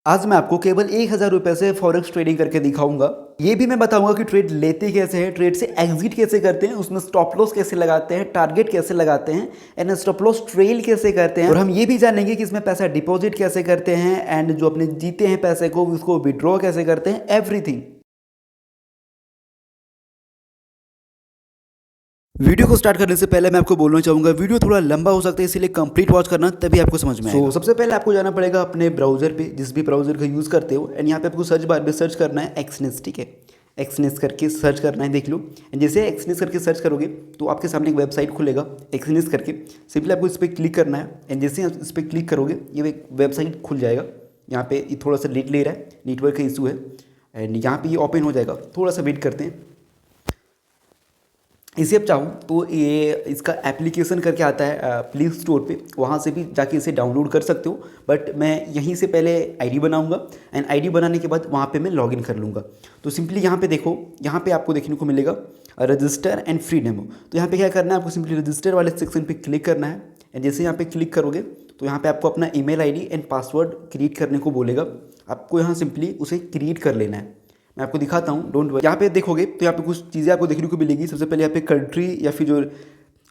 आज मैं आपको केवल 1000 रुपये से फॉरेक्स ट्रेडिंग करके दिखाऊंगा। ये भी मैं बताऊंगा कि ट्रेड लेते कैसे हैं, ट्रेड से एग्जिट कैसे करते हैं, उसमें स्टॉप लॉस कैसे लगाते हैं, टारगेट कैसे लगाते हैं एंड स्टॉप लॉस ट्रेल कैसे करते हैं। और हम ये भी जानेंगे कि इसमें पैसा डिपॉजिट कैसे करते हैं एंड जो अपने जीते हैं पैसे को उसको विड्रॉ कैसे करते हैं, एवरीथिंग। वीडियो को स्टार्ट करने से पहले मैं आपको बोलना चाहूँगा वीडियो थोड़ा लंबा हो सकता है, इसीलिए कंप्लीट वॉच करना, तभी आपको समझ में आएगा। सबसे पहले आपको जाना पड़ेगा अपने ब्राउजर पे, जिस भी ब्राउजर का यूज़ करते हो, एंड यहाँ पे आपको सर्च बार में सर्च करना है एक्सनेस। ठीक है, एक्सनेस करके सर्च करना है, देख लो। एंड जैसे एक्सनेस करके सर्च करोगे तो आपके सामने एक वेबसाइट खुलेगा एक्सनेस करके। सिंपली आपको इस पर क्लिक करना है एंड जैसे आप इस पर क्लिक करोगे ये एक वेबसाइट खुल जाएगा। यहाँ पे ये थोड़ा सा लेट ले रहा है, नेटवर्क का इशू है, एंड यहाँ पे ये ओपन हो जाएगा। थोड़ा सा वेट करते हैं। इसे आप चाहो तो ये इसका एप्लीकेशन करके आता है प्ले स्टोर पे, वहाँ से भी जाके इसे डाउनलोड कर सकते हो। बट मैं यहीं से पहले आईडी बनाऊंगा एंड आईडी बनाने के बाद वहाँ पे मैं लॉगिन कर लूँगा। तो सिंपली यहाँ पे देखो, यहाँ पे आपको देखने को मिलेगा रजिस्टर एंड फ्री डेमो। तो यहाँ पे क्या करना है, आपको सिंपली रजिस्टर वाले सेक्शन पे क्लिक करना है एंड जैसे यहाँ पे क्लिक करोगे तो यहाँ पे आपको अपना email ID and password create करने को बोलेगा। आपको यहाँ सिंपली उसे क्रिएट कर लेना है। मैं आपको दिखाता हूँ, डोंट वरी। यहाँ पे देखोगे तो यहाँ पे कुछ चीज़ें आपको देखने को मिलेगी। सबसे पहले यहाँ पे कंट्री या फिर जो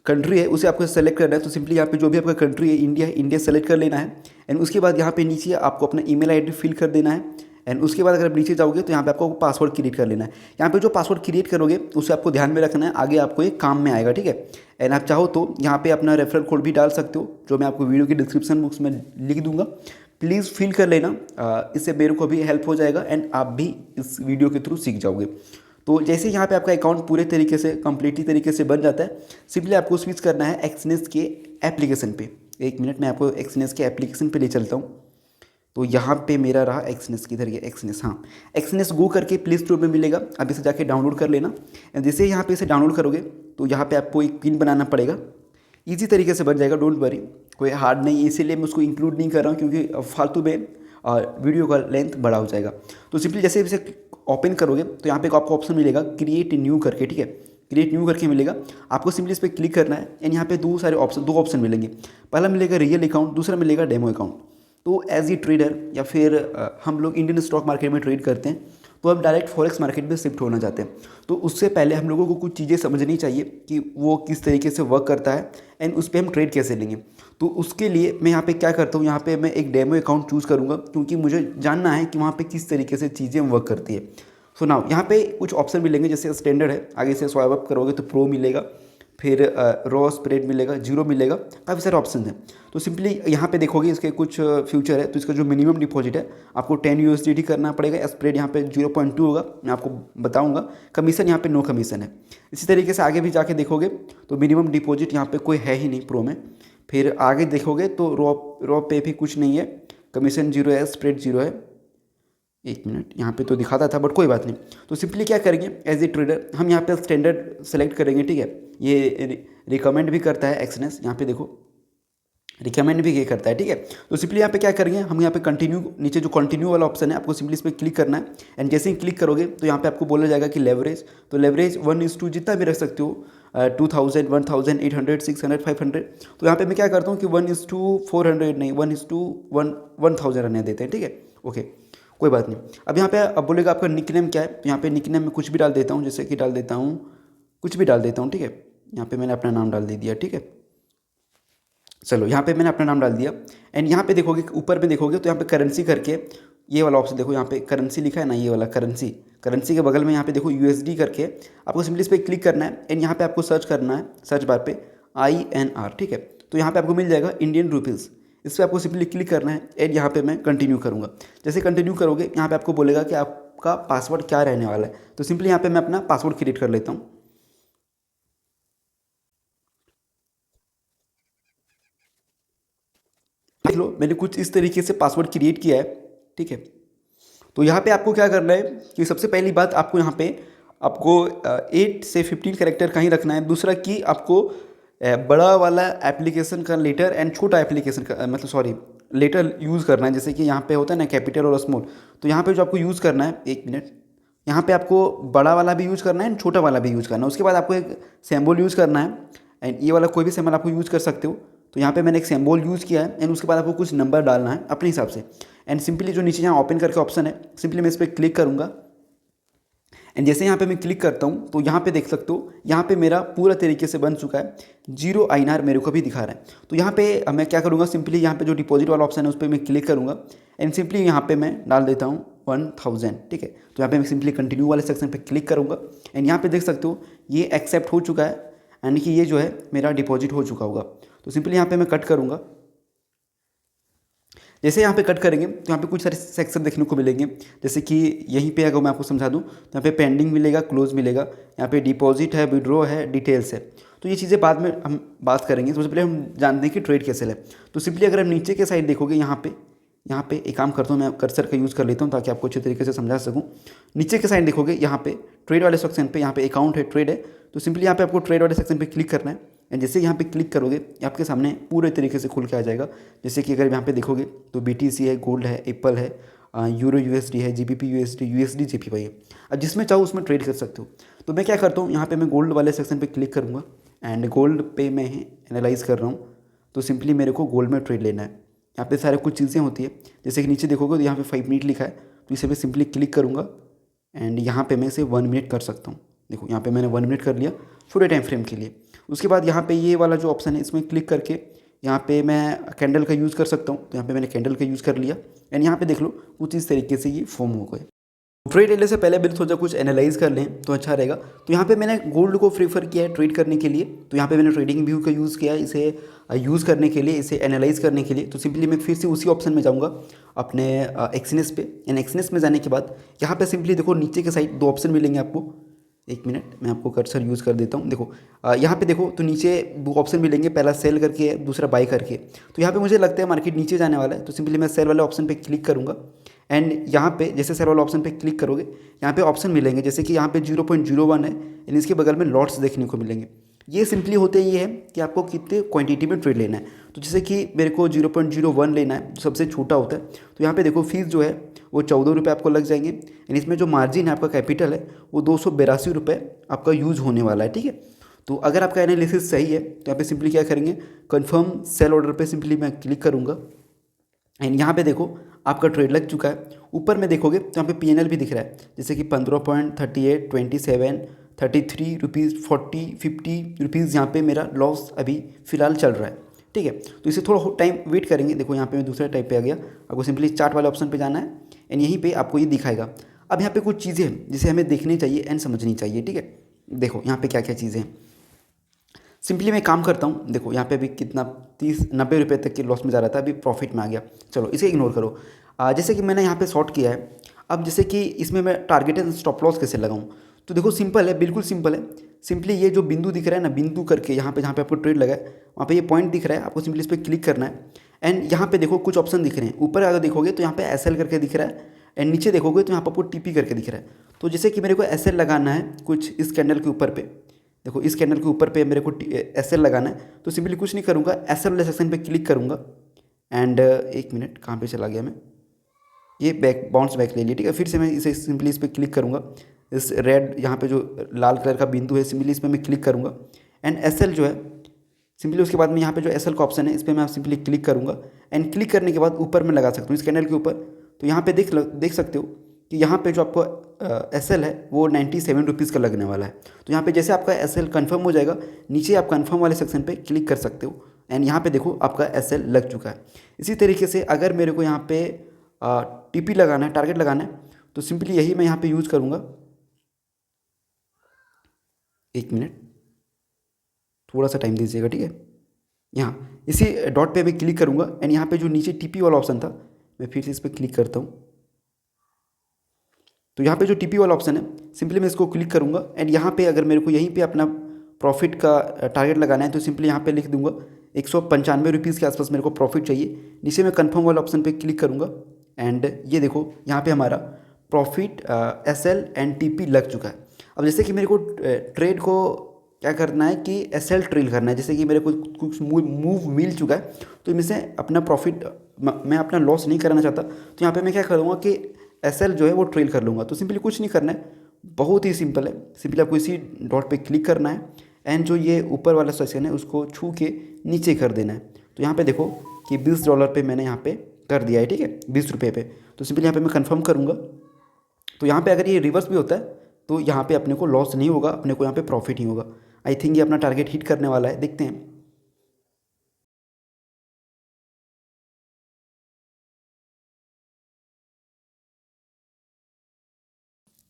कंट्री है उसे आपको सेलेक्ट करना है। तो सिंपली यहाँ पे जो भी आपका कंट्री है, इंडिया है, इंडिया सेलेक्ट कर लेना है। एंड उसके बाद यहाँ पे नीचे आपको अपना ईमेल आईडी फिल कर देना है। एंड उसके बाद अगर आप नीचे जाओगे तो यहाँ पे आपको पासवर्ड क्रिएट कर लेना है। यहाँ पे जो पासवर्ड क्रिएट करोगे उसे आपको ध्यान में रखना है, आगे आपको ये काम में आएगा। ठीक है, एंड आप चाहो तो यहाँ पे अपना रेफरल कोड भी डाल सकते हो, जो मैं आपको वीडियो की डिस्क्रिप्शन बॉक्स में लिख दूंगा। प्लीज़ फिल कर लेना, इससे मेरे को भी हेल्प हो जाएगा एंड आप भी इस वीडियो के थ्रू सीख जाओगे। तो जैसे यहाँ पे आपका अकाउंट पूरे तरीके से कंप्लीटली तरीके से बन जाता है, सिंपली आपको स्विच करना है एक्सनेस के एप्लीकेशन पे। एक मिनट मैं आपको एक्सनेस के एप्लीकेशन पे ले चलता हूँ। तो यहाँ पे मेरा रहा एक्सनेस, किधर गया एक्सनेस, हाँ एक्सनेस गो करके प्ले स्टोर में मिलेगा। अब इसे जाके डाउनलोड कर लेना। जैसे यहाँ पे इसे डाउनलोड करोगे तो यहाँ पे आपको एक पिन बनाना पड़ेगा। ईजी तरीके से बन जाएगा, डोंट वरी, कोई हार्ड नहीं है, इसीलिए मैं उसको इंक्लूड नहीं कर रहा हूँ क्योंकि फालतू में और वीडियो का लेंथ बड़ा हो जाएगा। तो सिंपली जैसे इसे ओपन करोगे तो यहाँ पे एक आपको ऑप्शन मिलेगा क्रिएट न्यू करके। ठीक है, क्रिएट न्यू करके मिलेगा, आपको सिंपली इस पर क्लिक करना है एंड यहाँ पे दो ऑप्शन मिलेंगे। पहला मिलेगा रियल अकाउंट, दूसरा मिलेगा डेमो अकाउंट। तो एज ए ट्रेडर या फिर हम लोग इंडियन स्टॉक मार्केट में ट्रेड करते हैं तो हम डायरेक्ट फॉरेक्स मार्केट में शिफ्ट होना चाहते हैं। तो उससे पहले हम लोगों को कुछ चीज़ें समझनी चाहिए कि वो किस तरीके से वर्क करता है एंड उस पर हम ट्रेड कैसे लेंगे। तो उसके लिए मैं यहाँ पे क्या करता हूँ, यहाँ पे मैं एक डेमो अकाउंट चूज़ करूँगा क्योंकि मुझे जानना है कि वहाँ पे किस तरीके से चीज़ें वर्क करती है। सो नाउ यहाँ पे कुछ ऑप्शन मिलेंगे, जैसे स्टैंडर्ड है, आगे से स्वाइप अप करोगे तो प्रो मिलेगा, फिर रॉ स्प्रेड मिलेगा, जीरो मिलेगा, काफ़ी सारे ऑप्शन हैं। तो सिंपली यहाँ पे देखोगे इसके कुछ फ्यूचर है। तो इसका जो मिनिमम डिपॉजिट है आपको 10 USDT करना पड़ेगा। स्प्रेड यहाँ पे 0.2 होगा, मैं आपको बताऊंगा। कमीशन यहाँ पे नो कमीशन है। इसी तरीके से आगे भी जाके देखोगे तो मिनिमम डिपॉजिट यहाँ पे कोई है ही नहीं प्रो में। फिर आगे देखोगे तो रॉ पे भी कुछ नहीं है, कमीशन 0 है, स्प्रेड 0 है। एक मिनट, यहाँ पे तो दिखाता था बट कोई बात नहीं। तो सिंपली क्या करेंगे, एज ए ट्रेडर हम यहाँ पे स्टैंडर्ड सेलेक्ट करेंगे। ठीक है, ये रिकमेंड भी करता है एक्सनेस, यहाँ पे देखो रिकमेंड भी ये करता है। ठीक है, तो सिंपली यहाँ पे क्या करेंगे, हम यहाँ पे कंटिन्यू, नीचे जो कंटिन्यू वाला ऑप्शन है आपको सिंपली इस पर क्लिक करना है। एंड जैसे ही क्लिक करोगे तो यहाँ पे आपको बोला जाएगा कि लेवरेज, तो लेवरेज 1:2 जितना भी रख सकते हो, 2000, 1800, 600, 500। तो यहाँ पे मैं क्या करता हूँ कि 1:400 नहीं, 1:1000 रहने देते हैं। ठीक है, ओके कोई बात नहीं। अब यहाँ पे अब बोलेगा आपका निकनेम क्या है, तो यहाँ पे निकनेम में कुछ भी डाल देता हूँ, जैसे कि डाल देता हूँ, कुछ भी डाल देता हूँ। ठीक है, यहाँ पे मैंने अपना नाम डाल दे दिया। ठीक है, चलो यहाँ पे मैंने अपना नाम डाल दिया। एंड यहाँ पे देखोगे ऊपर में देखोगे तो यहाँ पे करेंसी करके ये वाला ऑप्शन देखो, यहाँ पे करेंसी लिखा है ना, ये वाला करेंसी, करेंसी के बगल में यहाँ पे देखो USD करके, आपको सिंपली इस पर क्लिक करना है एंड यहाँ पे आपको सर्च करना है, सर्च बार पे INR। ठीक है, तो यहाँ पे आपको मिल जाएगा इंडियन रुपीज़। इस पर आपको सिंपली क्लिक करना है एंड यहाँ पे मैं कंटिन्यू करूँगा। जैसे कंटिन्यू करोगे यहाँ पे आपको बोलेगा कि आपका पासवर्ड क्या रहने वाला है। तो सिंपली यहाँ पे मैं अपना पासवर्ड क्रिएट कर लेता हूँ। देख लो मैंने कुछ इस तरीके से पासवर्ड क्रिएट किया है। ठीक है, तो यहाँ पे आपको क्या करना है कि सबसे पहली बात आपको यहाँ पे आपको 8 से 15 कैरेक्टर कहीं रखना है। दूसरा कि आपको बड़ा वाला एप्लीकेशन का लेटर एंड छोटा एप्लीकेशन का मतलब सॉरी लेटर यूज़ करना है। जैसे कि यहाँ पे होता है ना कैपिटल और स्मॉल, तो यहाँ पे जो आपको यूज़ करना है, एक मिनट, यहाँ पे आपको बड़ा वाला भी यूज़ करना है एंड छोटा वाला भी यूज़ करना है। उसके बाद आपको एक सिंबल यूज़ करना है एंड ये वाला कोई भी सिंबल आपको यूज़ कर सकते हो। तो यहाँ पे मैंने एक सिंबल यूज़ किया है एंड उसके बाद आपको कुछ नंबर डालना है अपने हिसाब से। एंड सिंपली जो नीचे यहाँ ओपन करके ऑप्शन है, सिंपली मैं इस पर क्लिक करूँगा एंड जैसे यहाँ पे मैं क्लिक करता हूँ तो यहाँ पे देख सकते हो यहाँ पे मेरा पूरा तरीके से बन चुका है। 0 INR मेरे को भी दिखा रहा है। तो यहाँ पे मैं क्या करूँगा, सिंपली यहाँ पे जो डिपॉजिट वाला ऑप्शन है उस पर मैं क्लिक करूँगा एंड सिंपली यहाँ पे मैं डाल देता हूँ 1000। ठीक है, तो यहाँ पे मैं सिंपली कंटिन्यू वाले सेक्शन पे क्लिक करूँगा एंड यहाँ पे देख सकते हो ये एक्सेप्ट हो चुका है यानी कि ये जो है मेरा डिपॉजिट हो चुका होगा। तो सिंपली यहाँ पे मैं कट करूँगा। जैसे यहाँ पे कट करेंगे तो यहाँ पे कुछ सारे सेक्शन देखने को मिलेंगे, जैसे कि यहीं पे अगर मैं आपको समझा दूँ तो यहाँ पे पेंडिंग मिलेगा, क्लोज मिलेगा, यहाँ पे डिपॉजिट है, विड्रॉ है, डिटेल्स है। तो ये चीज़ें बाद में हम बात करेंगे। सबसे पहले हम जानते हैं कि ट्रेड कैसे है। तो सिंपली अगर हम नीचे के साइड देखोगे यहाँ पे एक काम करता हूँ, मैं कर्सर का यूज़ कर लेता हूँ ताकि आपको अच्छे तरीके से समझा सकूँ। नीचे के साइड देखोगे यहाँ पे ट्रेड वाले सेक्शन पे यहाँ पे अकाउंट है, ट्रेड है। तो सिंपली यहाँ पे आपको ट्रेड वाले सेक्शन पे क्लिक करना है एंड जैसे यहाँ पे क्लिक करोगे आपके सामने पूरे तरीके से खुल के आ जाएगा। जैसे कि अगर यहाँ पे देखोगे तो BTC है, गोल्ड है, एप्पल है, यूरो USD है, GBP USD, USD JPY है। अब जिसमें चाहो उसमें ट्रेड कर सकते हो। तो मैं क्या करता हूँ, यहाँ पे मैं गोल्ड वाले सेक्शन पे क्लिक करूँगा एंड गोल्ड पे मैं एनालाइज कर रहा हूँ। तो सिंपली मेरे को गोल्ड में ट्रेड लेना है। यहाँ पे सारे कुछ चीज़ें होती है, जैसे कि नीचे देखोगे तो यहाँ पे 5 मिनट लिखा है। तो इसे मैं सिंपली क्लिक करूँगा एंड यहाँ पे मैं इसे 1 मिनट कर सकता हूँ। देखो यहाँ पे मैंने 1 मिनट कर लिया छोटे टाइम फ्रेम के लिए। उसके बाद यहाँ पे ये वाला जो ऑप्शन है इसमें क्लिक करके यहाँ पे मैं कैंडल का यूज़ कर सकता हूँ। तो यहाँ पे मैंने कैंडल का यूज़ कर लिया एंड यहाँ पे देख लो कुछ इस तरीके से ये फॉर्म हो गए। ट्रेड लेने से पहले मैंने सोचा कुछ एनालाइज कर लें तो अच्छा रहेगा। तो यहाँ पे मैंने गोल्ड को प्रीफर किया है ट्रेड करने के लिए। तो यहाँ पे मैंने ट्रेडिंग व्यू का यूज़ किया है इसे यूज़ करने के लिए, इसे एनालाइज करने के लिए। तो सिंपली मैं फिर से उसी ऑप्शन में जाऊँगा अपने एक्सनेस पे एंड एक्सनेस में जाने के बाद यहाँ पे सिंपली देखो नीचे के साइड 2 ऑप्शन मिलेंगे आपको। 1 मिनट मैं आपको कर्सर यूज़ कर देता हूँ। देखो यहाँ पे देखो तो नीचे 2 ऑप्शन मिलेंगे, पहला सेल करके दूसरा बाई करके। तो यहाँ पे मुझे लगता है मार्केट नीचे जाने वाला है। तो सिंपली मैं सेल वाले ऑप्शन पे क्लिक करूँगा एंड यहाँ पे जैसे सेल वाले ऑप्शन पे क्लिक करोगे यहाँ पे ऑप्शन मिलेंगे, जैसे कि यहाँ पे 0.01 है एंड इसके बगल में लॉट्स देखने को मिलेंगे। ये सिंपली होते ये है कि आपको कितने क्वांटिटी में ट्रेड लेना है। तो जैसे कि मेरे को 0.01 लेना है, सबसे छोटा होता है। तो यहाँ पे देखो फीस जो है वो 14 रुपये आपको लग जाएंगे एंड इसमें जो मार्जिन है आपका कैपिटल है वो 282 रुपये आपका यूज़ होने वाला है। ठीक है, तो अगर आपका एनालिसिस सही है तो यहाँ पे सिंपली क्या करेंगे, कंफर्म सेल ऑर्डर पे सिंपली मैं क्लिक करूँगा एंड यहाँ पे देखो आपका ट्रेड लग चुका है। ऊपर में देखोगे तो यहाँ पे PNL भी दिख रहा है, जैसे कि 15.38, 27, 33 रुपीज़, 40, 50 रुपीज़ यहाँ पे मेरा लॉस अभी फ़िलहाल चल रहा है। ठीक है, तो इसे थोड़ा टाइम वेट करेंगे। देखो यहाँ पे मैं दूसरे टाइप पे आ गया। आपको सिंपली चार्ट वाले ऑप्शन पे जाना है एंड यहीं पे आपको ये दिखाएगा। अब यहाँ पे कुछ चीज़ें हैं जिसे हमें देखनी चाहिए एंड समझनी चाहिए। ठीक है, देखो यहाँ पे क्या क्या चीज़ें हैं। सिंपली मैं काम करता हूँ। देखो यहाँ पे अभी कितना 30-90 रुपये तक के लॉस में जा रहा था, अभी प्रॉफिट में आ गया। चलो इसे इग्नोर करो। जैसे कि मैंने यहाँ पे शॉर्ट किया है। अब जैसे कि इसमें मैं टारगेट एंड स्टॉप लॉस कैसे लगाऊँ, तो देखो सिंपल है, बिल्कुल सिंपल है। सिंपली ये जो बिंदु दिख रहा है ना, बिंदु करके यहाँ पे जहाँ पे आपको ट्रेड लगा है वहाँ पे ये पॉइंट दिख रहा है, आपको सिंपली इस पर क्लिक करना है एंड यहाँ पे देखो कुछ ऑप्शन दिख रहे हैं। ऊपर अगर देखोगे तो यहाँ पे SL करके दिख रहा है एंड नीचे देखोगे तो यहाँ पर आपको TP करके दिख रहा है। तो जैसे कि मेरे को SL लगाना है कुछ इस कैंडल के ऊपर पे, देखो इस कैंडल के ऊपर पे मेरे को SL लगाना है। तो सिंपली कुछ नहीं करूँगा, SL वाले सेक्शन पे क्लिक करूँगा एंड 1 मिनट कहाँ पे चला गया मैं, ये बैक बाउंस बैक ले लिया। ठीक है, फिर से मैं इसे सिंपली इस पर क्लिक करूँगा। इस रेड यहाँ पे जो लाल कलर का बिंदु है सिंपली इस पर मैं क्लिक करूँगा एंड SL जो है सिंपली उसके बाद में यहाँ पे जो SL का ऑप्शन है इस पर मैं सिंपली क्लिक करूँगा एंड क्लिक करने के बाद ऊपर में लगा सकता हूँ इस कैंडल के ऊपर। तो यहाँ पे देख सकते हो कि यहाँ पे जो आपको SL है वो 97 रुपीज़ का लगने वाला है। तो यहाँ पे जैसे आपका SL कंफर्म हो जाएगा, नीचे आप कंफर्म वाले सेक्शन पे क्लिक कर सकते हो एंड यहाँ पे देखो आपका SL लग चुका है। इसी तरीके से अगर मेरे को यहाँ पे TP लगाना है, टारगेट लगाना है, तो सिंपली यही मैं यहाँ पे यूज़ करूँगा। 1 मिनट थोड़ा सा टाइम दीजिएगा। ठीक है, यहाँ इसी डॉट पे मैं क्लिक करूँगा एंड यहाँ पे जो नीचे TP वाला ऑप्शन था मैं फिर से इस पर क्लिक करता हूँ। तो यहाँ पे जो TP वाला ऑप्शन है सिंपली मैं इसको क्लिक करूँगा एंड यहाँ पे अगर मेरे को यहीं पे अपना प्रॉफिट का टारगेट लगाना है तो सिंपली यहाँ पे लिख दूंगा 195 रुपीज़ के आसपास मेरे को प्रॉफिट चाहिए। नीचे मैं कंफर्म वाला ऑप्शन पे क्लिक करूँगा एंड ये देखो यहाँ पे हमारा प्रॉफिट SL एंड TP लग चुका है। अब जैसे कि मेरे को ट्रेड को क्या करना है कि SL ट्रेल करना है, जैसे कि मेरे को कुछ मूव मिल चुका है तो इनमें से अपना प्रॉफिट मैं अपना लॉस नहीं करना चाहता। तो यहाँ पे मैं क्या करूँगा कि SL जो है वो ट्रेल कर लूँगा। तो सिंपली कुछ नहीं करना है, बहुत ही सिंपल है। सिंपली आपको इसी डॉट पे क्लिक करना है एंड जो ये ऊपर वाला सेक्शन है उसको छू के नीचे कर देना है। तो यहाँ पे देखो कि $20 पे मैंने यहाँ पे कर दिया है, ठीक है, ₹20 पे। तो सिंपली यहाँ पे मैं कंफर्म करूँगा। तो यहाँ पे अगर ये रिवर्स भी होता है तो यहाँ पे अपने को लॉस नहीं होगा, अपने को यहाँ पे प्रॉफिट ही होगा। आई थिंक ये अपना टारगेट हिट करने वाला है, देखते हैं।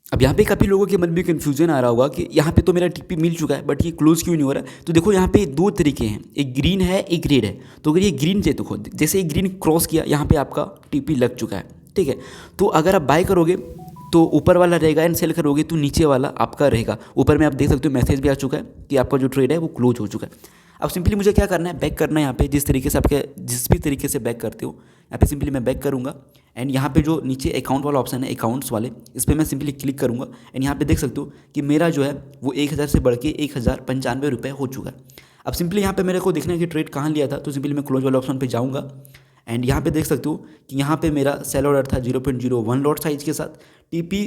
अब यहाँ पे काफ़ी लोगों के मन में कन्फ्यूजन आ रहा होगा कि यहाँ पे तो मेरा टीपी मिल चुका है बट ये क्लोज क्यों नहीं हो रहा है। तो देखो यहाँ पे दो तरीके हैं, एक ग्रीन है एक रेड है। तो अगर ये ग्रीन से देखो, जैसे ये ग्रीन क्रॉस किया यहाँ पे आपका टीपी लग चुका है, ठीक है। तो अगर आप बाय करोगे तो ऊपर वाला रहेगा एंड सेल करोगे तो नीचे वाला आपका रहेगा। ऊपर में आप देख सकते हो मैसेज भी आ चुका है कि आपका जो ट्रेड है वो क्लोज हो चुका है। अब सिंपली मुझे क्या करना है, बैक करना है। यहाँ पे जिस तरीके से आपके जिस भी तरीके से बैक करते हो, यहाँ पे सिंपली मैं बैक करूँगा एंड यहाँ पे जो नीचे अकाउंट वाला ऑप्शन है, अकाउंट्स वाले, इस पर मैं सिंपली क्लिक करूँगा एंड यहाँ पे देख सकते हो कि मेरा जो है वो 1000 से बढ़ के 1095 रुपये हो चुका है। अब सिंपली यहाँ पे मेरे को देखना है कि ट्रेड कहाँ लिया था, तो सिंपली मैं क्लोज वाले ऑप्शन पे जाऊँगा एंड यहाँ पे देख सकते हो कि यहाँ पे मेरा सेल ऑर्डर था 0.01 लॉट साइज के साथ। टीपी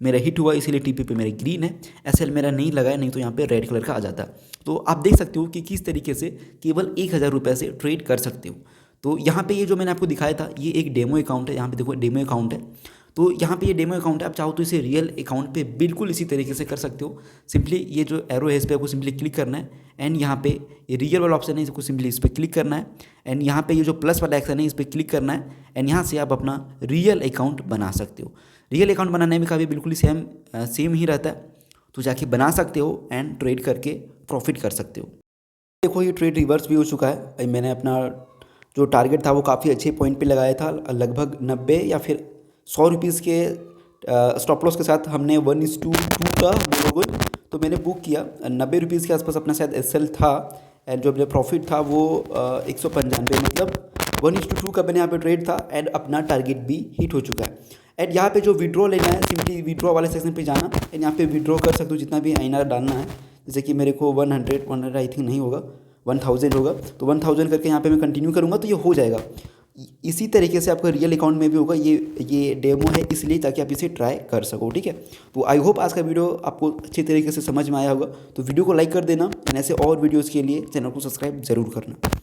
मेरा हिट हुआ इसीलिए टीपी पे मेरा ग्रीन है, एसएल मेरा नहीं लगा है, नहीं तो यहाँ पे रेड कलर का आ जाता। तो आप देख सकते हो कि किस तरीके से केवल 1000 रुपये से ट्रेड कर सकते हो। तो यहाँ पे ये जो मैंने आपको दिखाया था ये एक डेमो अकाउंट है, यहाँ पे देखो डेमो अकाउंट है। तो यहाँ पे ये डेमो अकाउंट है, आप चाहो तो इसे रियल अकाउंट पे बिल्कुल इसी तरीके से कर सकते हो। सिंपली ये जो एरो है इस पर आपको सिंपली क्लिक करना है एंड यहाँ पे ये रियल वाला ऑप्शन है, इसको सिंपली इस पर क्लिक करना है एंड यहाँ पे ये जो प्लस वाला एक्शन है इस पर क्लिक करना है एंड यहाँ से आप अपना रियल अकाउंट बना सकते हो। रियल अकाउंट बनाने में का भी बिल्कुल सेम ही रहता है, तो जाके बना सकते हो एंड ट्रेड करके प्रॉफिट कर सकते हो। देखो ये ट्रेड रिवर्स भी हो चुका है। मैंने अपना जो टारगेट था वो काफ़ी अच्छे पॉइंट पे लगाया था, लगभग 90 या फिर 100 रुपीज़ के स्टॉप लॉस के साथ हमने 1:2 का बोलोगे तो मैंने बुक किया। 90 रुपीज़ के आसपास अपना शायद एसएल था एंड जो मेरा प्रॉफिट था वो 195, मतलब 1:2 का मैंने यहाँ पे ट्रेड था एंड अपना टारगेट भी हिट हो चुका है। एंड यहाँ पे जो विड्रॉ लेना है, सिंपली विड्रॉ वाले सेक्शन पे जाना एंड यहाँ पे विड्रॉ कर सकते हो जितना भी आईएनआर डालना है। जैसे कि मेरे को 100 आई थिंक नहीं होगा, 1000 होगा, तो 1000 करके यहाँ पे मैं कंटिन्यू करूँगा तो ये हो जाएगा। इसी तरीके से आपका रियल अकाउंट में भी होगा। ये डेमो है इसलिए ताकि आप इसे ट्राई कर सको, ठीक है। तो आई होप आज का वीडियो आपको अच्छी तरीके से समझ में आया होगा। तो वीडियो को लाइक कर देना एंड ऐसे और वीडियोज़ के लिए चैनल को सब्सक्राइब ज़रूर करना।